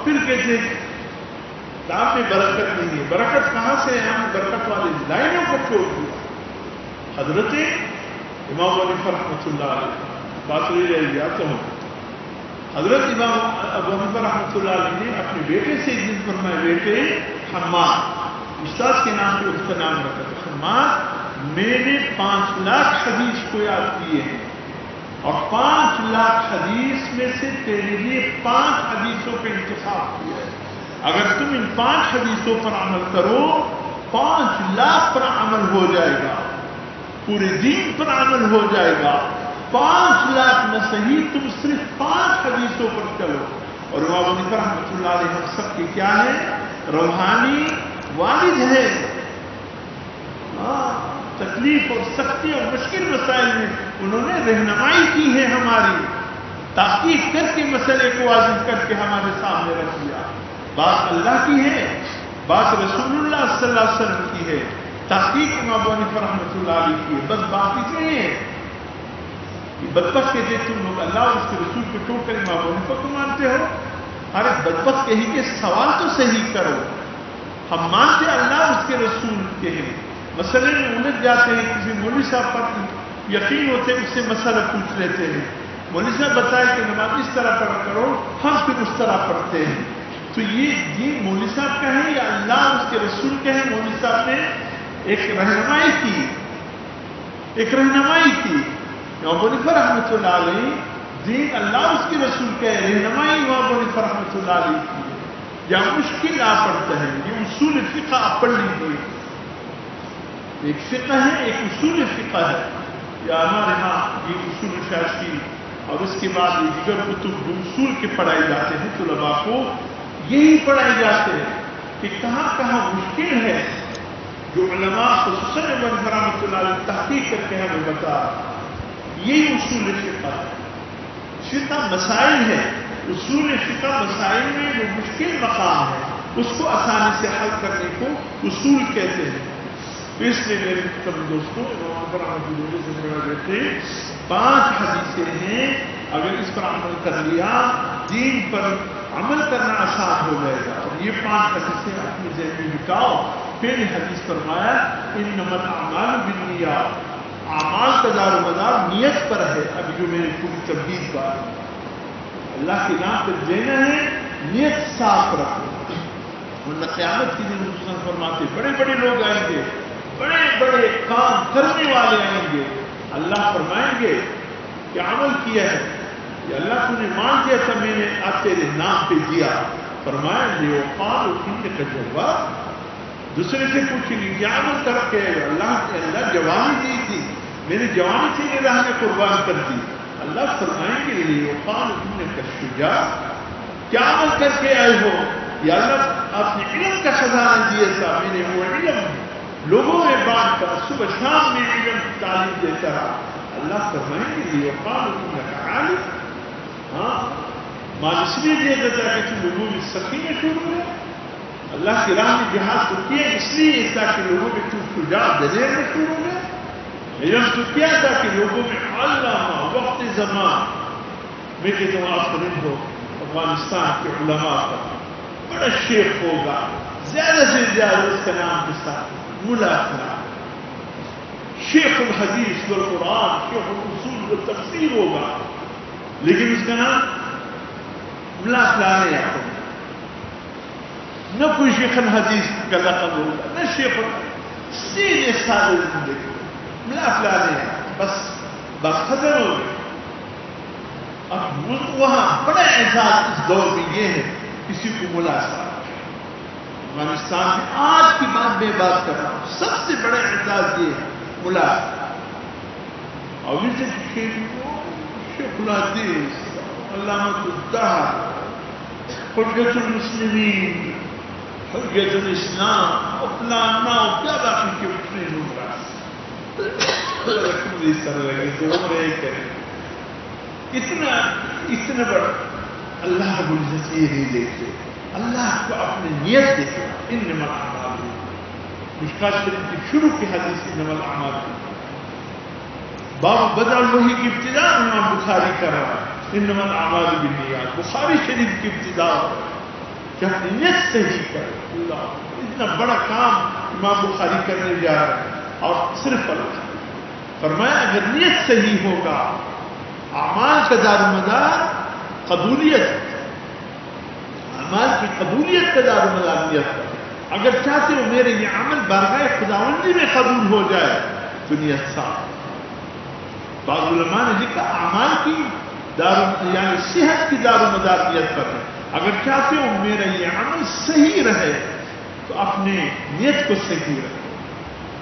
پھر کہتے کام میں برکت نہیں ہے. برکت کہاں سے ہے؟ ہم برکت والی لائنوں کو چھوڑ دیا. حضرت امام ابو حنیفہ رحمۃ اللہ علیہ بات لے رہی جاتا ہوں. حضرت امام ابو حنیفہ رحمۃ اللہ علیہ نے اپنے بیٹے سے ایک دن فرمایا، بیٹے حماد، استاد کے نام پہ اس کا نام رکھا تھا، حماد میں نے 5 لاکھ حدیث کو یاد کیے ہیں اور 5 لاکھ حدیث میں سے تیرے لیے 5 حدیثوں کا انتخاب کیا ہے. اگر تم ان 5 حدیثوں پر عمل کرو 5 لاکھ پر عمل ہو جائے گا، پورے دین پر عمل ہو جائے گا. 5 لاکھ نہ صحیح، تم صرف 5 حدیثوں پر چلو. اور امام ابو حنیفہ رحمۃ اللہ علیہ ہم سب کے کیا ہے؟ روحانی والد ہے. تکلیف اور سختی اور مشکل مسائل میں انہوں نے رہنمائی کی ہے، ہماری تحقیق کر کے مسئلے کو واضح کر کے ہمارے سامنے رکھ دیا. بات اللہ کی ہے، بات رسول اللہ صلی اللہ علیہ وسلم کی ہے، تحقیق امام ابو حنیفہ رحمۃ اللہ علیہ کی ہے. بس بات اتنی ہے کہ بدبخت کہتے تم لوگ اللہ اور اس کے رسول کو چھوڑ کر امام ابو حنیفہ کو مانتے ہو. ارے بدبخت کہی کہ سوال تو صحیح کرو. ہم مانتے اللہ اور اس کے رسول کے ہیں، مسئلے میں الجھ جاتے ہیں. کسی مولوی صاحب پر یقین ہوتے ہیں، اس سے مسئلہ پوچھ لیتے ہیں. مولوی صاحب بتائے کہ نماز اس طرح پڑھا کرو، ہم پھر اس طرح پڑھتے ہیں. تو یہ مولوی صاحب کا ہے یا اللہ اور اس کے رسول کے ہیں؟ مولوی صاحب نے ایک رہنمائی کی، ایک رہنمائی کی. امام ابو حنیفہ رحمۃ اللہ علیہ دین اللہ اور اس کے رسول کا ہے، رہنمائی امام ابو حنیفہ رحمۃ اللہ علیہ کی. یا مشکل آپ پڑھتے ہیں، یہ اصول فقہ آپ پڑھ لیجیے. ایک فقہ ہے، ایک اصول فقہ ہے. یا ہمارے ہاں یہ اصول شاشی اور اس کے بعد یہ دیگر کتب اصول کے پڑھائے جاتے ہیں. طلباء کو یہی پڑھائے جاتے ہیں کہ کہاں کہاں مشکل ہے، جو علماء خصوصاً ابو حنیفہ رحمۃ اللہ علیہ تحقیق کر کے ہمیں بتا. یہی اصول فقہ ہے. فقہ مسائل ہے، اصول فقہ مسائل میں جو مشکل مقام ہے اس کو آسانی سے حل کرنے کو اصول کہتے ہیں. اس لیے میرے سب دوستوں بیٹھے 5 حدیثیں ہیں، اگر اس پر عمل کر لیا دین پر عمل کرنا آسان ہو جائے گا. اور یہ 5 حدیثیں اپنی ذہن میں بٹاؤ. پہلی حدیث فرمایا انما الاعمال بالنیات، اعمال کا دار و مدار نیت پر ہے. ابھی جو میری پوری تبدیل بات اللہ کے نام پہ دینا ہے، نیت صاف رکھو. ورنہ قیامت کے دن رسول فرماتے بڑے بڑے لوگ آئیں گے، بڑے بڑے کام کرنے والے آئیں گے. اللہ فرمائیں گے کہ عمل کیا ہے یا اللہ تو نے مان دیا تھا، میں نے آج تیرے نام پہ دیا. فرمایا یہ اوقات اٹھنے کا جواب. دوسرے سے پوچھیں گے کیا عمل کر کے اللہ جوانی دی تھی، میں نے جوانی تیرے راہ میں قربان کر دی. اللہ فرمائیں گے یہ اوقات اٹھنے کا شجاع، کیا عمل کر کے آئے ہو؟ یا اللہ آپ نے علم کا خزانہ دیا تھا، میں نے وہ علم لوگوں میں بانٹ کر صبح شام میں علم تعلیم دیتا رہا. اللہ فرمائیں گے یہ اوقات اٹھنے کا عالم. ہاں مال اس لیے دیا جاتا ہے کہ لوگوں میں سکینہ شروع ہے. اللہ کی راہ میں جہاد تو کیا اس لیے تاکہ لوگوں میں تو شجاع دلیر میں شروع ہے. علم تو کیا تھا کہ لوگوں میں علامہ وقت زمان. میں کہتا ہوں آپ سنیں ہو افغانستان کے علماء کا بڑا شیخ ہوگا، زیادہ سے زیادہ اس کا نام کے ساتھ ملا فلان، شیخ الحدیث والقرآن، شیخ الاصول والتفسیر ہوگا، لیکن اس کا نام ملا فلان ہے. آپ نہ کوئی شیخ الحدیث کا لقب ہوگا، نہ شیخ سیدھے سادے زندگی ملا فلان ہے. بس بات ختم ہو گئی. اب وہاں بڑا اعزاز اس دور میں یہ ہے کسی کو ملا صاحب. افغانستان میں آج کی بات میں بات کر رہا ہوں، سب سے بڑا اعزاز یہ ہے ملا. اور اسے شیخ الحدیث، علامۃ الدہر، حجت المسلمین، حجت الاسلام، اپلانا کیا باقی کے اٹھنے لوگ رہا اس طرح لگے تو عمرے کریں. اتنا بڑا اللہ رب العزت یہ نہیں دیکھتے، اللہ کو اپنی نیت دیکھے. انما الاعمال، مشکات شریف کی شروع کی حدیث انما الاعمال، باب بدء الوحی کی ابتدا امام بخاری کر رہا ہے. انما الاعمال بالنیات بخاری شریف کی ابتدا. کہ اپنی نیت صحیح کرے. اللہ اتنا بڑا کام امام بخاری کرنے جا رہے ہیں اور صرف اللہ. فرمایا اگر نیت صحیح ہوگا اعمال کا دار و مدار قبولیت، اعمال کی قبولیت کا دار و مدار نیت کا. اگر چاہتے ہو میرے یہ عمل بارگاہ خداوندی میں قبول ہو جائے تو نیت صاف. بعض علماء نے لکھا اعمال کی یعنی صحت کی دار و مدار نیت پر ہے. اگر چاہتے ہو میرا یہ عمل صحیح رہے تو اپنے نیت کو صحیح رکھو.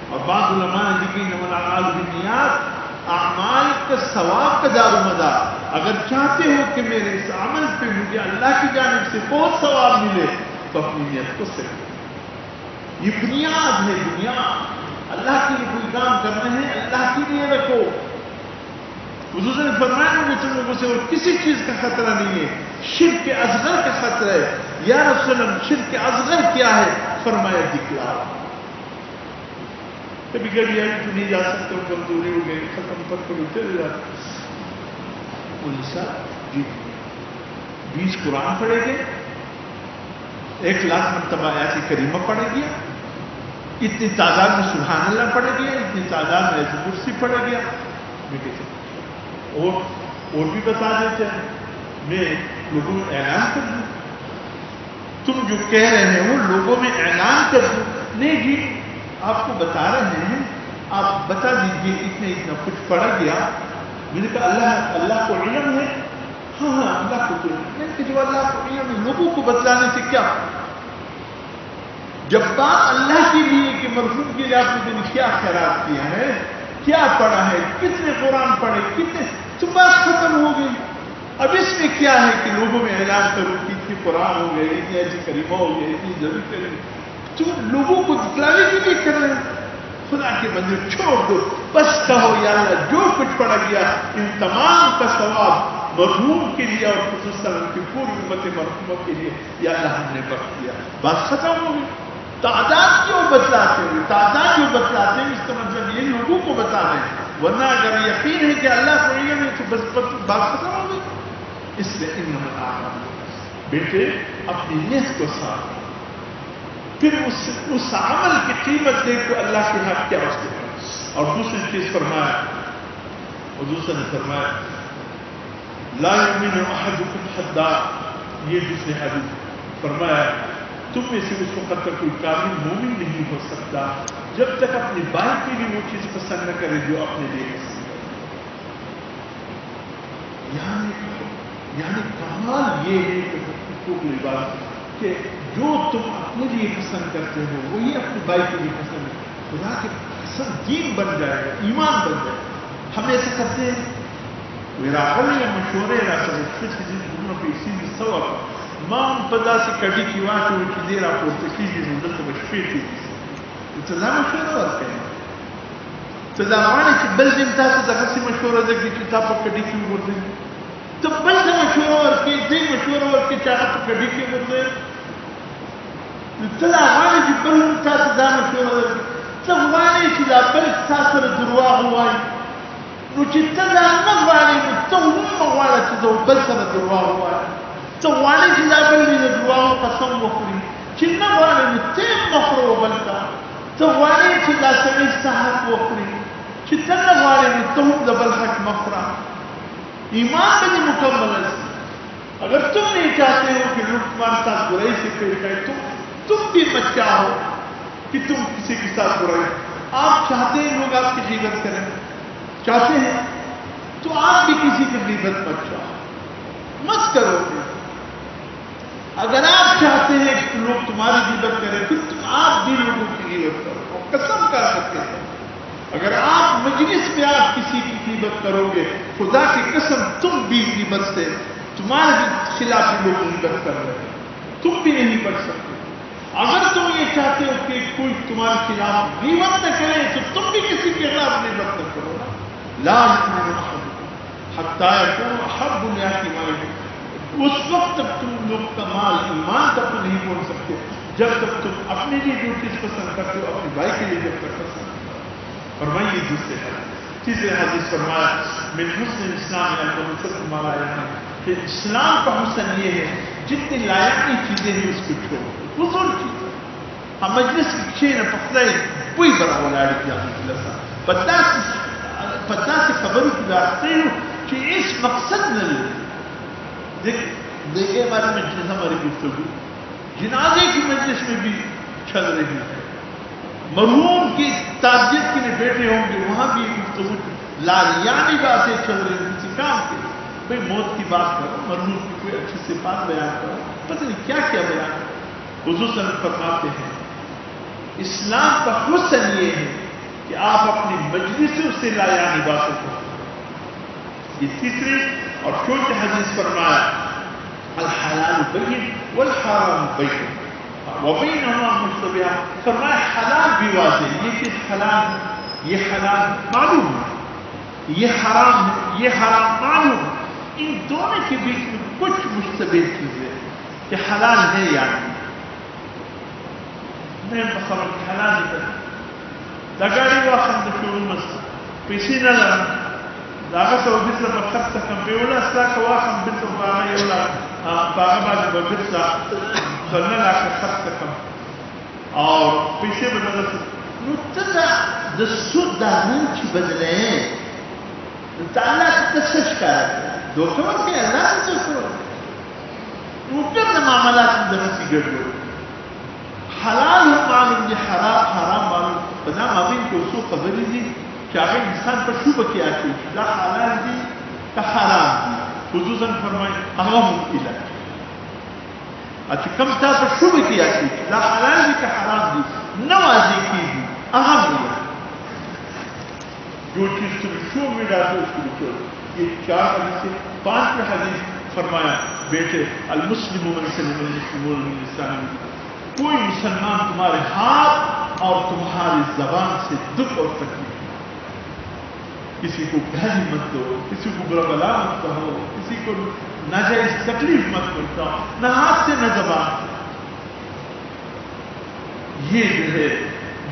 اور بعض علماء نے لکھی انما الاعمال بالنیات، اعمال کا ثواب کا دار و مدار. اگر چاہتے ہو کہ میرے اس عمل پہ مجھے اللہ کی جانب سے بہت ثواب ملے تو اپنی نیت کو صحیح رکھو. یہ بنیاد ہے. بنیاد اللہ کے لیے کوئی کام کرنا ہے اللہ کے لیے رکھو. حضور نے فرمایا مجھے تم لوگوں سے اور کسی چیز کا خطرہ نہیں ہے، شرک اصغر کا خطرہ ہے. یا رسول اللہ شرک اصغر کیا ہے؟ فرمایا دکھلاؤ. کبھی کبھی تو نہیں جا سکتے، کمزوری ہو گئی، ختم پر کبھی چلے جاتے. جی 20 قرآن پڑھے گے، 1,00,000 مرتبہ آیات کریمہ پڑھے گیا، اتنی تعداد میں سبحان اللہ پڑھے گیا، اتنی تعداد میں ایسی کرسی پڑھے گیا. اور بھی بتا دیتے ہیں، میں لوگوں میں اعلان کر دوں. تم جو کہہ رہے ہیں وہ لوگوں میں اعلان کر دوں. نہیں جی آپ کو بتا رہے ہیں، آپ بتا دیجئے اتنا کچھ پڑا گیا. میں نے کہا اللہ کو علم ہے. ہاں اللہ کو علم ہے. کہ جو اللہ کو علم ہے لوگوں کو بتلانے سے کیا؟ جب بات اللہ کے لیے کہ مرحوم کے لیے آپ نے کیا خیرات کیا ہے، کیا پڑھا ہے، کتنے قرآن پڑھے، کتنے، تو بات ختم ہو گئی. اب اس میں کیا ہے کہ لوگوں میں اعلان کروں کہ اتنی قرآن ہو گئے، اتنی ایسی کریمہ ہو گئی، اتنی ضرور کریں. تم لوگوں کو دکھلانے کے لیے کر رہے ہیں. خدا کے بندے چھوڑ دو، بس کہو یا اللہ جو کچھ پڑھا گیا ان تمام کا ثواب مرحوم کے لیے اور خصوصاً ان کی پوری امت مرحومہ کے لیے یا اللہ ہم نے بخش دیا. بات ختم ہو گئی. تعداد کیوں بتلاتے ہیں؟ تعداد جو بتلاتے ہیں اس کا مطلب یہ لوگوں کو بتا رہے ہیں. ورنہ اگر یقین ہے کہ اللہ کو علم ہے تو بس بات ختم ہو گئی. اس لیے انما الاعمال، بیٹے اپنی نیت کو صاف، پھر اس عمل کی قیمت دیکھو اللہ کے حق کیا اس کے پاس. اور دوسری چیز فرمایا، اور دوسرا نے فرمایا لا یؤمن احدکم حتی، یہ دوسری حدیث فرمایا تم میں سے اس وقت تک کوئی کامل مومن نہیں ہو سکتا جب تک اپنی بھائی کے لیے وہ چیز پسند نہ کرے جو اپنے لیے پسند کرے. یعنی کمال یہ ہے کہ جو تم اپنے لیے پسند کرتے ہو وہی اپنے بھائی کے لیے پسند ہے. خدا کے پسند دین بن جائے گا، ایمان بن جائے گا. ہم ایسا کرتے ہیں میرا حل یا مشورے مام پدا سے کڑی کی واٹ ہوئی کہ دیر آپ ہوتے کیجیے مدد تو بشپیتی تدا مشورہ ورکے تدا مانے چی بل دن تا تدا کسی مشورہ دکی چی تا پا کڑی کی ہوتے تو بل دا مشورہ ورکے دی مشورہ ورکے چاہا پا کڑی کی ہوتے تدا مانے چی بل دن تا تدا مشورہ ورکے تدا مانے چی دا بل تا سر درواغ ہوائی نو چی تدا نغوانی تو هم مغوالا چی دا بل سر درواغ ہوائی تو وانے چی دا بل دی درواغ قسم وخوری چی نغوانے نو تیم مخرو بلتا تو وانے چی دا سمیستا حق وخوری چی تنغوانے نو تو هم دا بل حق مخرا. ایمان بھی مکمل ہے. اگر تم نہیں چاہتے ہو کہ لوگ تمہارے ساتھ برائی سے پیش آئے تم بھی مت چاہو کہ تم کسی کے ساتھ برائی. آپ چاہتے ہیں لوگ آپ کی غیبت کریں، چاہتے ہیں تو آپ بھی کسی کی غیبت مت چاہو، مت کرو. اگر آپ چاہتے ہیں کہ لوگ تمہاری غیبت کریں پھر تم آپ بھی لوگوں کی غیبت کرو. قسم کر سکتے ہیں اگر آپ مجلس میں آپ کسی کی غیبت کرو گے خدا کی قسم تم بھی غیبت سے تمہارے خلاف بھی لوگ غیبت کر رہے ہیں، تم بھی نہیں بچ سکتے. اگر تم یہ چاہتے ہو کہ کوئی تمہارے خلاف غیبت نہ کرے تو تم بھی کسی کے خلاف غیبت نہ کرو. لا یؤمن احدکم حتی یکون احب الناس الیہ. اس وقت تک تم لوگ کمال ایمان تک نہیں پہنچ سکتے جب تک تم اپنے لیے جو چیز پسند کرتے ہو اپنے بھائی کے لیے جب تک پسند کرتے. فرمائیے دوسرے تیسرے حدیث فرمایا من حسن اسلام کہ اسلام کا حسن یہ ہے جتنی لایانی چیزیں ہیں اس کو چھوڑ فضول چیزیں ہم مجلس کی کھینا پخلے کوئی بڑا ولاڑی کیا مجلسا پتا سے خبر کی راستے ہو کہ اس مقصد نہ لے دیکھیں ہماری مجلس ہماری گفتگو جنازے کی مجلس میں بھی چل رہی ہے مرحوم کی تعزیت کے لیے بیٹھے ہوں گے وہاں بھی گفتگو لاریانی باتیں چل رہی ہیں کسی کام کے بھائی موت کی بات کرو مرحوم کی کوئی اچھی صفات بیان کرو پتہ نہیں کیا کیا بیان کرو حضور صلی اللہ علیہ وسلم فرماتے ہیں اسلام کا حسن یہ ہے کہ آپ اپنی مجلسوں سے لاریانی باتیں کرو یہ تیسری اور چوتھی حدیث فرمایا الحلال بین والحرام بین وبینہما مشتبہات فرمایا حلال بھی واضح یہ چیز حلال یہ حلال معلوم ہے یہ حرام ہے یہ حرام معلوم ہے ان دونوں کے بیچ میں کچھ مشتبہ چیزیں کہ حلال ہے یا نہیں میں بخبر حلال ہے دگاڑی واخم دشور مسا پیسی نہ لرم داغا سو بسر بخص کم بیولا ساک واخم بسر باغا یولا باغا بعد بسر خلنا لاکھ خص کم اور پیسے بدل نتدع دسود دارن چی بدلے تعالیٰ کی تسش کار دوکھوان کے اللہ کی دوکھوان اوپر نہ معاملات درسی گڑھو حلال ہو معلوم یہ حرام معلوم بنا مابین کو اسو خبری دی کہ آگے انسان پر شبہ کیا چیز دا حلال دی کا حرام دی خصوصاً فرمائیں اغا ممکن ہے اچھا کم تا پر شبہ کیا چیز دا حلال دی کا حرام دی نوازی کی دی اہم دی جو چیز تم شو میں ڈالتے اس کو چھوڑ یہ 4 حدیث سے 5 حدیث فرمایا بیٹے المسلم من سلم المسلمون من لسانه کوئی مسلمان تمہارے ہاتھ اور تمہاری زبان سے دکھ اور تکلیف کسی کو گالی مت دو کسی کو برا بلا مت کہو کسی کو ناجائز تکلیف مت پہنچاؤ نہ ہاتھ سے نہ زبان یہ جو ہے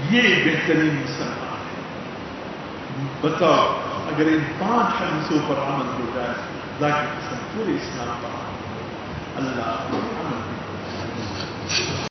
یہ بہترین مسلمان بتاؤ اگر ان 5 حدیثوں پر عمل ہو جائے ذاکر قسم پورے اسلام پر اللہ